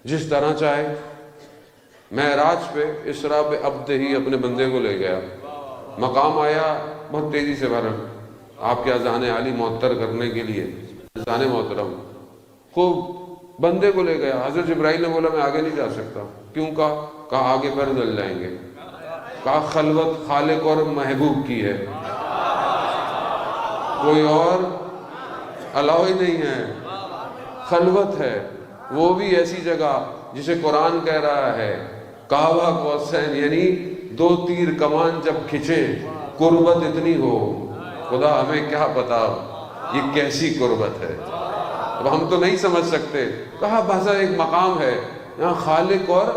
جس طرح چاہے. معراج پہ اسراء پہ عبد ہی اپنے بندے کو لے گیا. مقام آیا بہت تیزی سے بھرا آپ کے اذان عالی معطر کرنے کے لیے. اذان محترم خوب بندے کو لے گیا. حضرت جبرائیل نے بولا میں آگے نہیں جا سکتا. کیوں؟ کہا آگے پیر جل جائیں گے. کہا خلوت خالق اور محبوب کی ہے، کوئی اور الاؤ ہی نہیں ہے. خلوت ہے، وہ بھی ایسی جگہ جسے قرآن کہہ رہا ہے کعبہ قوسین، یعنی 2 تیر کمان جب کھچیں قربت اتنی ہو. خدا ہمیں کیا پتا یہ کیسی قربت ہے، اب ہم تو نہیں سمجھ سکتے. کہا بھاسا ایک مقام ہے یہاں خالق اور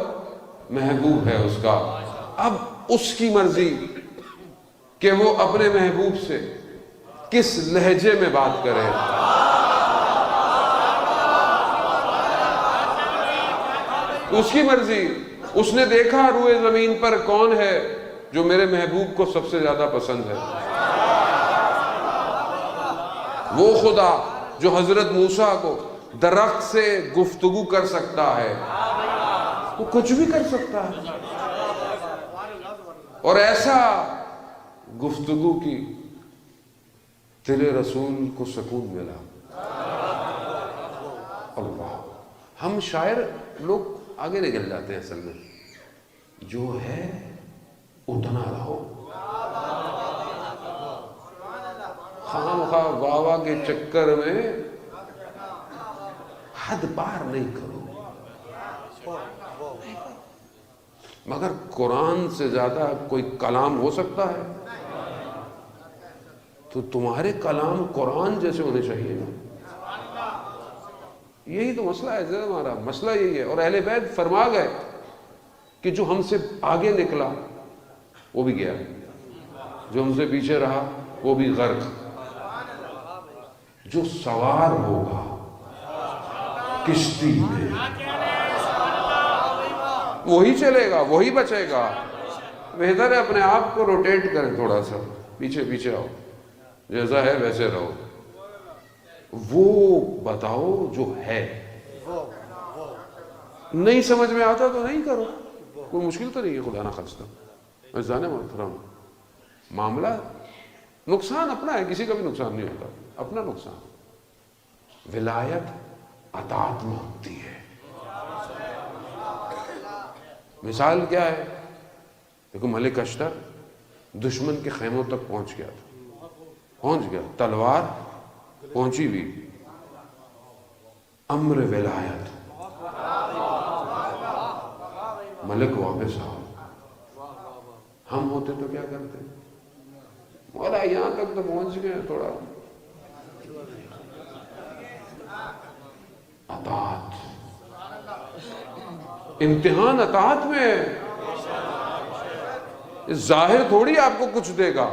محبوب ہے اس کا. اب اس کی مرضی کہ وہ اپنے محبوب سے کس لہجے میں بات کرے. اس کی مرضی. اس نے دیکھا روئے زمین پر کون ہے جو میرے محبوب کو سب سے زیادہ پسند ہے. وہ خدا جو حضرت موسیٰ کو درخت سے گفتگو کر سکتا ہے، وہ کچھ بھی کر سکتا ہے. اور ایسا گفتگو کی تیرے رسول کو سکون ملا. اللہ. ہم شاعر لوگ آگے نکل جاتے ہیں. اصل میں جو ہے اتنا رہو، خام خواہ واہ واہ کے چکر میں حد پار نہیں کرو. مگر قرآن سے زیادہ کوئی کلام ہو سکتا ہے تو تمہارے کلام قرآن جیسے ہونے چاہیے نا. یہی تو مسئلہ ہے. ہمارا مسئلہ یہی ہے. اور اہل بیت فرما گئے کہ جو ہم سے آگے نکلا وہ بھی گیا، جو ہم سے پیچھے رہا وہ بھی غرق. جو سوار ہوگا کشتی میں وہی چلے گا، وہی بچے گا. بہتر ہے اپنے آپ کو روٹیٹ کریں، تھوڑا سا پیچھے پیچھے آؤ، جیسا ہے ویسے رہو. وہ بتاؤ جو ہے. نہیں سمجھ میں آتا تو نہیں کرو، کوئی مشکل تو نہیں ہے. خدا نہ خواستہ عزیزان محترم، معاملہ نقصان اپنا ہے، کسی کا بھی نقصان نہیں ہوتا، اپنا نقصان. ولایت اطاعت میں ہوتی ہے. مثال کیا ہے؟ دیکھو ملک اشتر دشمن کے خیموں تک پہنچ گیا، تلوار پہنچی بھی. امر ولایت، ملک واپس آؤ. ہم ہوتے تو کیا کرتے؟ مولا یہاں تک تو پہنچ گئے، تھوڑا اطاعت. امتحان اطاعت میں ہے. ظاہر تھوڑی آپ کو کچھ دے گا،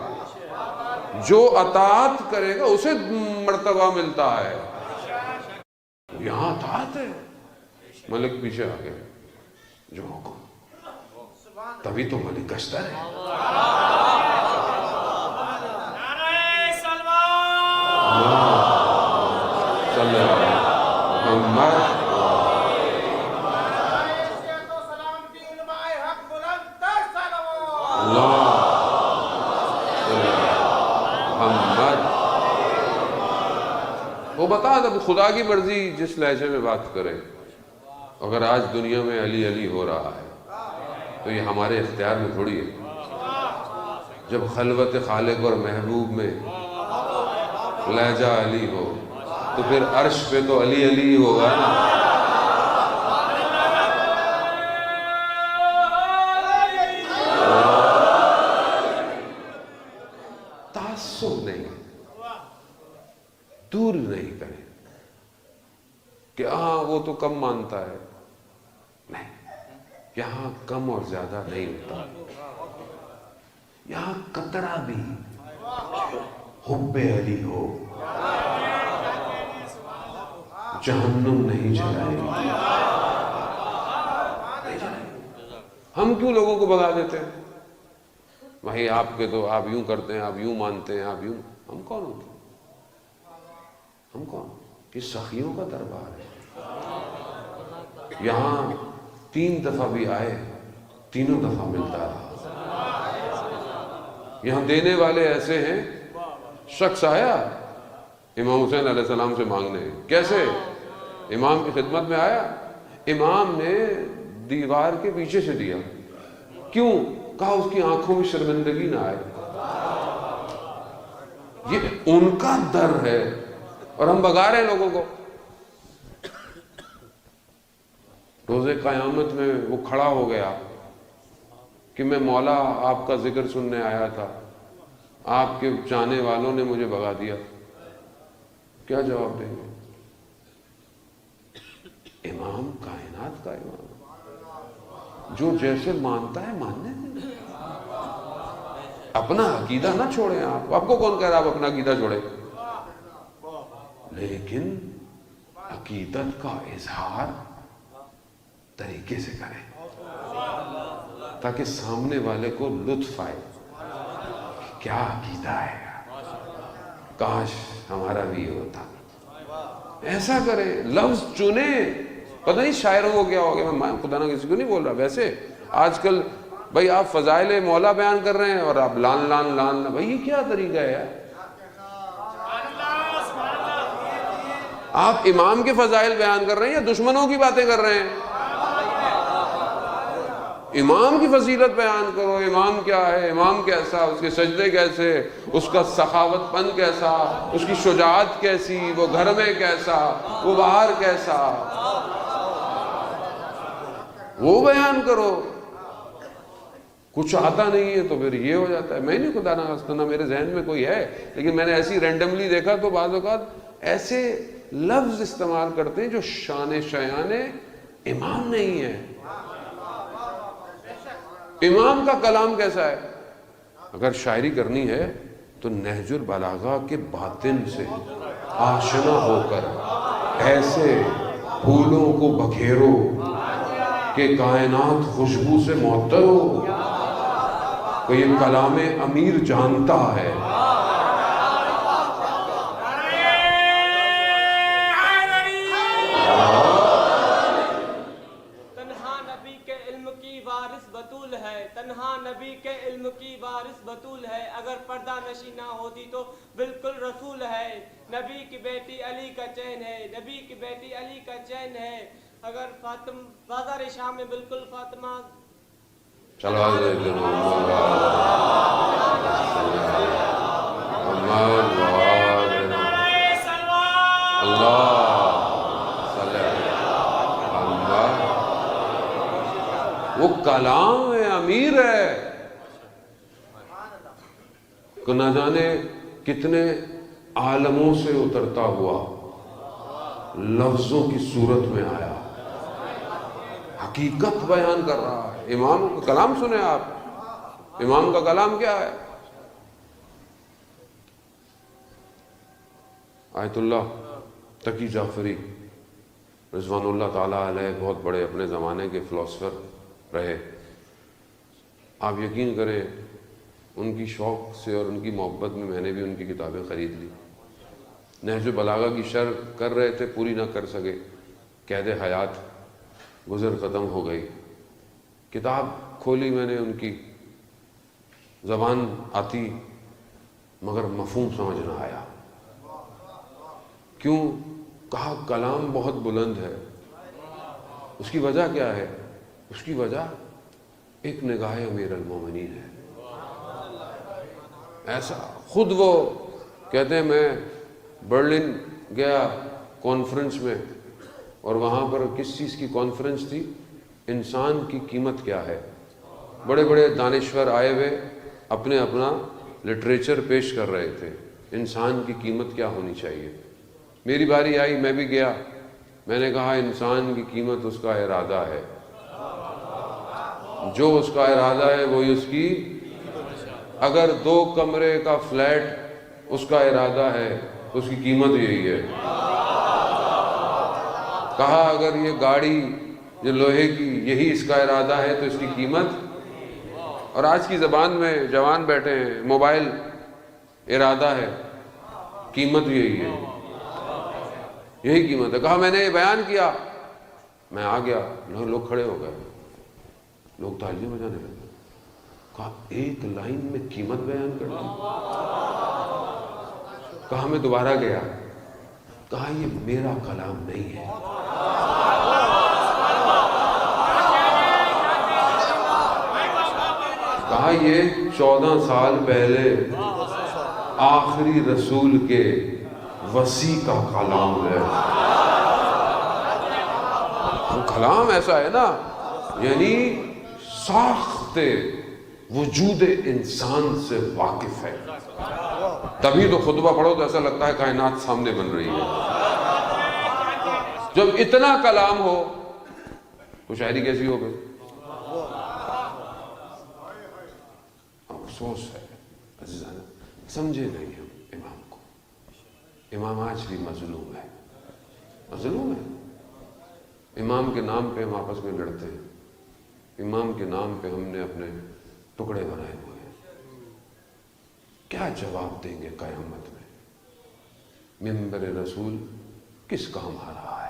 جو اطاعت کرے گا اسے مرتبہ ملتا ہے. یہاں اطاعت ہے. ملک پیچھے آ گئے، جو حکم، تبھی تو ملک اشتر ہے. صلی اللہ محمد. وہ بتا دب خدا کی مرضی جس لہجے میں بات کرے. اگر آج دنیا میں علی علی ہو رہا ہے تو یہ ہمارے اختیار میں تھوڑی ہے. جب خلوت خالق اور محبوب میں لہجہ علی ہو تو پھر عرش پہ تو علی علی ہی ہوگا نا. تعصب نہیں، دور نہیں کریں کہ ہاں وہ تو کم مانتا ہے. نہیں، یہاں کم اور زیادہ نہیں ہوتا. یہاں قطرہ بھی حب علی ہو جہنم نہیں جلائے گی. ہم کیوں لوگوں کو بھگا دیتے ہیں؟ وہی آپ کے تو آپ یوں کرتے ہیں، آپ یوں مانتے ہیں، آپ یوں. ہم کون ہوتے ہیں؟ ہم کون؟ یہ سخیوں کا دربار ہے. یہاں 3 دفعہ بھی آئے، تینوں دفعہ ملتا رہا۔ یہاں دینے والے ایسے ہیں، شخص آیا امام حسین علیہ السلام سے مانگنے، کیسے؟ امام کی خدمت میں آیا، امام نے دیوار کے پیچھے سے دیا، کیوں؟ کہا اس کی آنکھوں میں شرمندگی نہ آئے۔ یہ ان کا در ہے اور ہم بگا رہے ہیں لوگوں کو۔ روز قیامت میں وہ کھڑا ہو گیا کہ میں مولا آپ کا ذکر سننے آیا تھا، آپ کے چاہنے والوں نے مجھے بھگا دیا، کیا جواب دیں گے؟ امام کائنات کا امام، جو جیسے مانتا ہے ماننے دیں، اپنا عقیدہ نہ چھوڑیں۔ آپ کو کون کہہ رہا آپ اپنا عقیدہ چھوڑیں؟ لیکن عقیدت کا اظہار طریقے سے کریں تاکہ سامنے والے کو لطف آئے، کیا عقیدہ ہے، کاش ہمارا بھی یہ ہوتا۔ ایسا کریں، لفظ چنیں۔ پتہ نہیں شاعروں کو کیا ہو گیا، میں خدا نہ کسی کو نہیں بول رہا، ویسے آج کل بھائی آپ فضائل مولا بیان کر رہے ہیں اور آپ لان لان لان، بھائی یہ کیا طریقہ ہے یار؟ آپ امام کے فضائل بیان کر رہے ہیں یا دشمنوں کی باتیں کر رہے ہیں؟ امام کی فضیلت بیان کرو، امام کیا ہے، امام کیسا، اس کے سجدے کیسے، اس کا سخاوت پن کیسا، اس کی شجاعت کیسی، وہ گھر میں کیسا، وہ باہر کیسا، وہ بیان کرو۔ کچھ آتا نہیں ہے تو پھر یہ ہو جاتا ہے، میں نہیں خدا نہ میرے ذہن میں کوئی ہے، لیکن میں نے ایسی رینڈملی دیکھا تو بعض اوقات ایسے لفظ استعمال کرتے ہیں جو شان شایان امام نہیں ہے۔ امام کا کلام کیسا ہے؟ اگر شاعری کرنی ہے تو نہج البلاغہ کے باطن سے آشنا ہو کر ایسے پھولوں کو بکھیرو کہ کائنات خوشبو سے معطر ہو، کہ یہ کلام امیر جانتا ہے۔ تنہا نبی کے علم کی وارث بطول ہے، اگر پردہ نشی نہ ہوتی تو بالکل رسول ہے۔ نبی کی بیٹی علی کا چین ہے، نبی کی بیٹی علی کا چین ہے، اگر بازار شام میں بالکل فاطمہ۔ چلو وہ کلام امیر ہے کہ نہ جانے کتنے عالموں سے اترتا ہوا لفظوں کی صورت میں آیا، حقیقت بیان کر رہا ہے۔ امام کا کلام سنیں آپ، امام کا کلام کیا ہے؟ آیت اللہ تقی جعفری رضوان اللہ تعالیٰ علیہ بہت بڑے اپنے زمانے کے فلاسفر رہے۔ آپ یقین کریں ان کی شوق سے اور ان کی محبت میں نے بھی ان کی کتابیں خرید لی۔ نہج البلاغہ کی شرح کر رہے تھے، پوری نہ کر سکے، قید حیات گزر ختم ہو گئی۔ کتاب کھولی میں نے، ان کی زبان آتی مگر مفہوم سمجھ نہ آیا۔ کیوں؟ کہا کلام بہت بلند ہے۔ اس کی وجہ کیا ہے؟ اس کی وجہ ایک نگاہ امیر المومنین ہے۔ ایسا خود وہ کہتے ہیں، میں برلن گیا کانفرنس میں، اور وہاں پر کس چیز کی کانفرنس تھی؟ انسان کی قیمت کیا ہے۔ بڑے بڑے دانشور آئے ہوئے اپنے اپنا لٹریچر پیش کر رہے تھے، انسان کی قیمت کیا ہونی چاہیے۔ میری باری آئی، میں بھی گیا، میں نے کہا انسان کی قیمت اس کا ارادہ ہے، جو اس کا ارادہ ہے وہی اس کی، اگر 2 کمرے کا فلیٹ اس کا ارادہ ہے تو اس کی قیمت یہی ہے۔ کہا اگر یہ گاڑی جو لوہے کی یہی اس کا ارادہ ہے تو اس کی قیمت، اور آج کی زبان میں جوان بیٹھے ہیں، موبائل ارادہ ہے، قیمت یہی ہے، یہی قیمت ہے۔ کہا میں نے یہ بیان کیا، میں آ گیا، لوگ کھڑے ہو گئے، لوگ تالیاں بجانے لگے. کہا ایک لائن میں قیمت بیان کر دی. کہا میں دوبارہ گیا، کہا یہ میرا کلام نہیں ہے. کہا یہ 14 سال پہلے آخری رسول کے وصی کا کلام ہے. وہ کلام ایسا ہے نا، یعنی ساخت وجود انسان سے واقف ہے. تبھی تو خطبہ پڑھو تو ایسا لگتا ہے کائنات سامنے بن رہی ہے. جب اتنا کلام ہو تو شاعری کیسی ہو گئی؟ افسوس ہے عزیزانا، سمجھے نہیں ہم امام کو. امام آج بھی مظلوم ہے، مظلوم ہے. امام کے نام پہ ہم آپس میں لڑتے ہیں، امام کے نام پہ ہم نے اپنے ٹکڑے بنائے ہوئے ہیں. کیا جواب دیں گے قیامت میں؟ منبر رسول کس کام آ رہا ہے؟